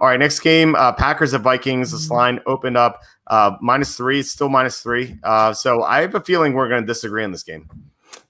All right, next game, Packers at Vikings. This line opened up -3. It's still -3. So I have a feeling we're going to disagree on this game.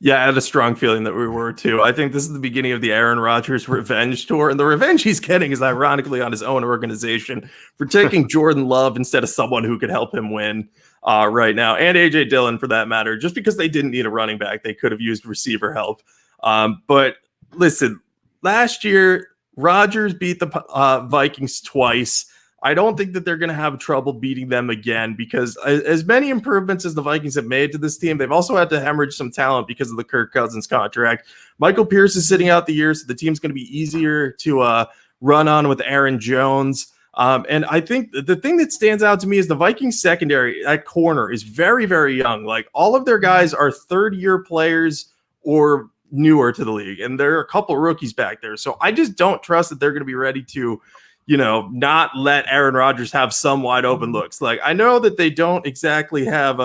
Yeah, I had a strong feeling that we were too. I think this is the beginning of the Aaron Rodgers revenge tour, and the revenge he's getting is ironically on his own organization for taking Jordan Love instead of someone who could help him win right now, and A.J. Dillon for that matter. Just because they didn't need a running back, they could have used receiver help. But listen, last year, Rodgers beat the Vikings twice. I don't think that they're going to have trouble beating them again because as many improvements as the Vikings have made to this team, they've also had to hemorrhage some talent because of the Kirk Cousins contract. Michael Pierce is sitting out the year, so the team's going to be easier to run on with Aaron Jones. And I think the thing that stands out to me is the Vikings secondary at corner is very, very young. Like all of their guys are third-year players or newer to the league, and there are a couple rookies back there. So I just don't trust that they're going to be ready to not let Aaron Rodgers have some wide open looks. Like I know that they don't exactly have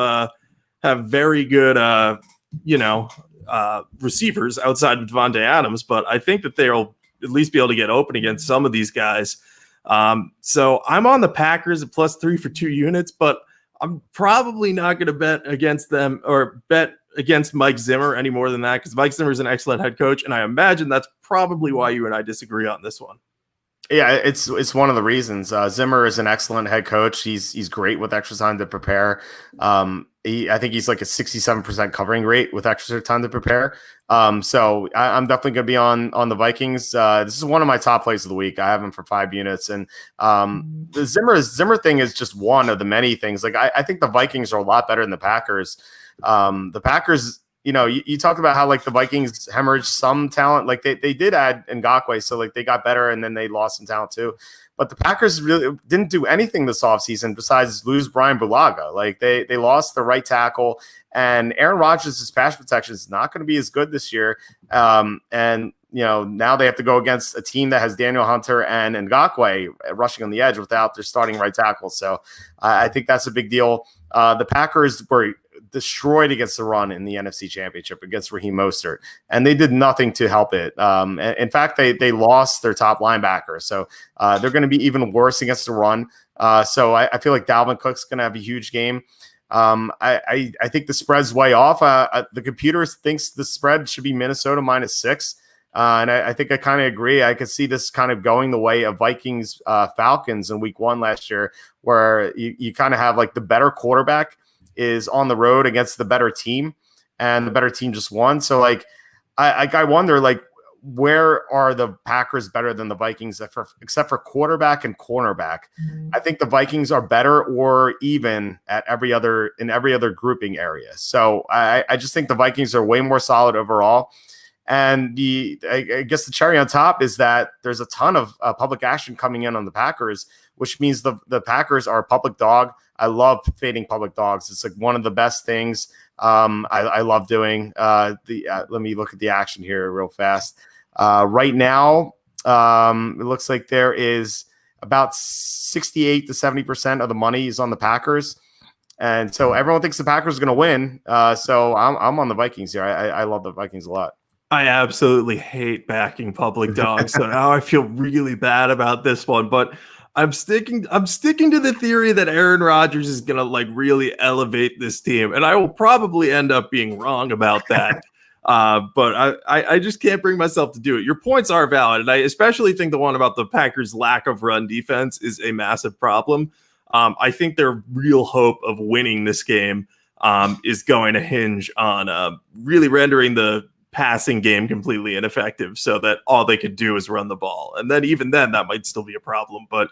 very good, receivers outside of Devontae Adams, but I think that they'll at least be able to get open against some of these guys. So I'm on the Packers at +3 for 2 units, but I'm probably not going to bet against them or bet against Mike Zimmer any more than that because Mike Zimmer is an excellent head coach, and I imagine that's probably why you and I disagree on this one. Yeah, it's one of the reasons. Zimmer is an excellent head coach. He's great with extra time to prepare. I think he's like a 67% covering rate with extra time to prepare. So I'm definitely going to be on the Vikings. This is one of my top plays of the week. I have him for 5 units, and the Zimmer thing is just one of the many things. Like I think the Vikings are a lot better than the Packers. The Packers. You talk about how like the Vikings hemorrhaged some talent, like they did add Ngakoue, so like they got better and then they lost some talent too. But the Packers really didn't do anything this offseason besides lose Brian Bulaga. Like they lost the right tackle, and Aaron Rodgers' pass protection is not going to be as good this year. And now they have to go against a team that has Daniel Hunter and Ngakoue rushing on the edge without their starting right tackle. So I think that's a big deal. The Packers were destroyed against the run in the NFC Championship against Raheem Mostert, and they did nothing to help it. In fact, they lost their top linebacker, so they're going to be even worse against the run. So I feel like Dalvin Cook's going to have a huge game. I think the spread's way off. The computer thinks the spread should be Minnesota -6. And I think I kind of agree. I could see this kind of going the way of Vikings Falcons in week 1 last year, where you kind of have like the better quarterback is on the road against the better team, and the better team just won. So like, I wonder like, where are the Packers better than the Vikings except for quarterback and cornerback? I think the Vikings are better or even in every other grouping area. So I just think the Vikings are way more solid overall. And I guess the cherry on top is that there's a ton of public action coming in on the Packers, which means the Packers are a public dog. I love fading public dogs. It's like one of the best things I love doing. Let me look at the action here real fast. Right now, it looks like there is about 68 to 70% of the money is on the Packers. And so everyone thinks the Packers are going to win. So I'm on the Vikings here. I love the Vikings a lot. I absolutely hate backing public dogs, so now I feel really bad about this one. But I'm sticking to the theory that Aaron Rodgers is gonna like really elevate this team, and I will probably end up being wrong about that. But I just can't bring myself to do it. Your points are valid, and I especially think the one about the Packers' lack of run defense is a massive problem. I think their real hope of winning this game is going to hinge on really rendering the passing game completely ineffective so that all they could do is run the ball. And then even then, that might still be a problem. But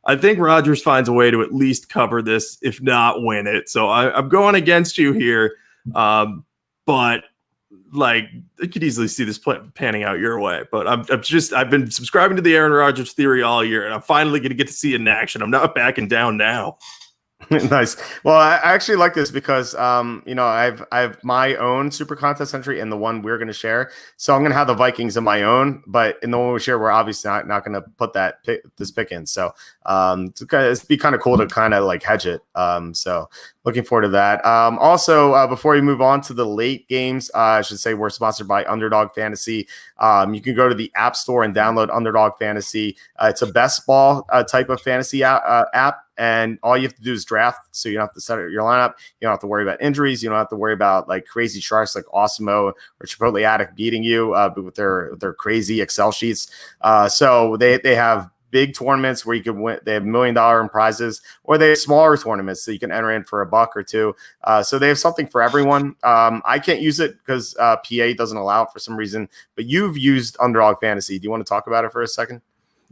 I think Rodgers finds a way to at least cover this, if not win it. So I'm going against you here. But like, I could easily see this panning out your way. But I've been subscribing to the Aaron Rodgers theory all year, and I'm finally going to get to see it in action. I'm not backing down now. Nice. Well, I actually like this because, I've my own super contest entry and the one we're going to share. So I'm going to have the Vikings in my own, but in the one we share, we're obviously not going to put this pick in. So it'd be kind of cool to kind of like hedge it. Looking forward to that. Also, before we move on to the late games, I should say we're sponsored by Underdog Fantasy. You can go to the App Store and download Underdog Fantasy. It's a best ball type of fantasy app, and all you have to do is draft. So you don't have to set up your lineup. You don't have to worry about injuries. You don't have to worry about like crazy sharks like Osimo or Chipotle Addict beating you with their crazy Excel sheets. So they have big tournaments where you can win. They have $1 million in prizes, or they have smaller tournaments that you can enter in for $1 or $2. So they have something for everyone. I can't use it because PA doesn't allow it for some reason, but you've used Underdog Fantasy. Do you want to talk about it for a second?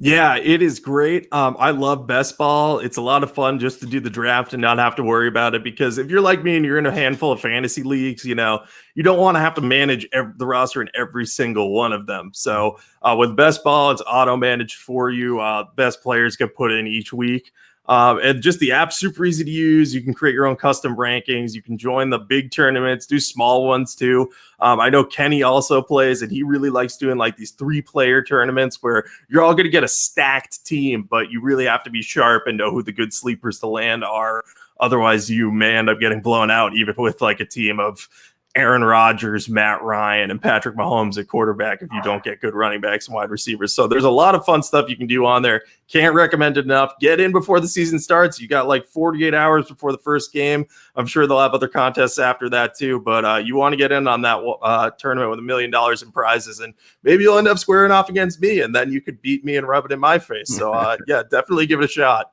Yeah, it is great. I love best ball. It's a lot of fun just to do the draft and not have to worry about it, because if you're like me and you're in a handful of fantasy leagues, you don't want to have to manage the roster in every single one of them. So with best ball, it's auto managed for you. Best players get put in each week. And just the app's super easy to use. You can create your own custom rankings. You can join the big tournaments, do small ones too. I know Kenny also plays, and he really likes doing like these 3-player tournaments where you're all going to get a stacked team, but you really have to be sharp and know who the good sleepers to land are. Otherwise, you may end up getting blown out, even with like a team of Aaron Rodgers, Matt Ryan, and Patrick Mahomes at quarterback if you don't get good running backs and wide receivers. So there's a lot of fun stuff you can do on there. Can't recommend it enough. Get in before the season starts. You got like 48 hours before the first game. I'm sure they'll have other contests after that too, but you want to get in on that tournament with $1 million in prizes, and maybe you'll end up squaring off against me, and then you could beat me and rub it in my face. So yeah, definitely give it a shot.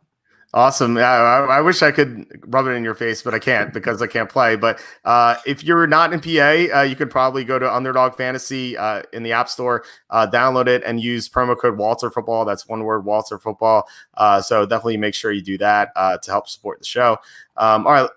Awesome. Yeah, I wish I could rub it in your face, but I can't because I can't play. But if you're not in PA, you could probably go to Underdog Fantasy in the App Store, download it, and use promo code Walter Football. That's one word, Walter Football. So definitely make sure you do that to help support the show. All right.